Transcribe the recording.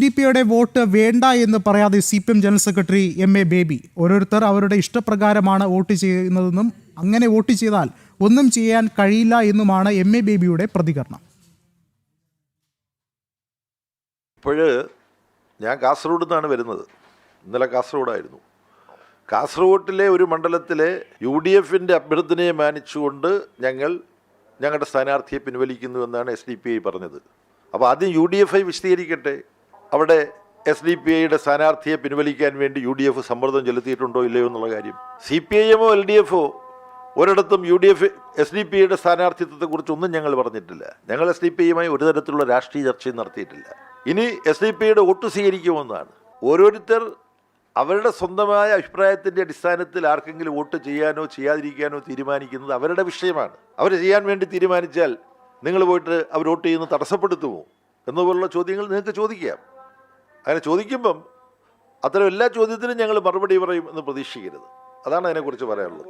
DPയുടെ vote വേണ്ട എന്ന് പറയാതെ CPM general secretary MA baby ഓരോരുത്തർ അവരുടെ ഇഷ്ടപ്രകാരമാണ് വോട്ട് ചെയ്യുന്നതെന്നും അങ്ങനെ വോട്ട് ചെയ്താൽ ഒന്നും ചെയ്യാൻ കഴിയില്ല എന്നുമാണ് MA ബേബിയുടെ പ്രതികരണം. ഇപ്പോഴ് ഞാൻ കാസർഗോഡ് നിന്നാണ് വരുന്നത്. ഇന്നലെ കാസർഗോഡായിരുന്നു. കാസർഗോഡിലെ ഒരു മണ്ഡലത്തിലെ UDFിൻ്റെ അഭ്യർത്ഥനയെ മാനിച്ചുകൊണ്ട് ഞങ്ങളുടെ സ്ഥാനാർത്ഥിയെ പിൻവലിക്കുന്നുവെന്നാണ് SDPI പറഞ്ഞത്. അപ്പോൾ ആദ്യം UDFI വിശദീകരിക്കട്ടെ. അവിടെ SDPIയുടെ സ്ഥാനാർത്ഥിയെ പിൻവലിക്കാൻ വേണ്ടി UDF സമ്മർദ്ദം ചെലുത്തിയിട്ടുണ്ടോ ഇല്ലയോ എന്നുള്ള കാര്യം. CPIMോ LDFോ ഒരിടത്തും SDPIയുടെ സ്ഥാനാർത്ഥിത്വത്തെക്കുറിച്ചൊന്നും ഞങ്ങൾ പറഞ്ഞിട്ടില്ല. ഞങ്ങൾ SDPIയുമായി ഒരു തരത്തിലുള്ള രാഷ്ട്രീയ ചർച്ചയും നടത്തിയിട്ടില്ല. ഇനി SDPIയുടെ വോട്ട് സ്വീകരിക്കുമെന്നാണ്. ഓരോരുത്തർ അവരുടെ സ്വന്തമായ അഭിപ്രായത്തിൻ്റെ അടിസ്ഥാനത്തിൽ ആർക്കെങ്കിലും വോട്ട് ചെയ്യാനോ ചെയ്യാതിരിക്കാനോ തീരുമാനിക്കുന്നത് അവരുടെ വിഷയമാണ്. അവർ ചെയ്യാൻ വേണ്ടി തീരുമാനിച്ചാൽ നിങ്ങൾ പോയിട്ട് അവർ വോട്ട് ചെയ്യുന്നത് തടസ്സപ്പെടുത്തുമോ എന്നുപോലുള്ള ചോദ്യങ്ങൾ നിങ്ങൾക്ക് ചോദിക്കാം. അങ്ങനെ ചോദിക്കുമ്പം അത്തരം എല്ലാ ചോദ്യത്തിനും ഞങ്ങൾ മറുപടി പറയും എന്ന് പ്രതീക്ഷിക്കരുത്. അതാണ് അതിനെക്കുറിച്ച് പറയാനുള്ളത്.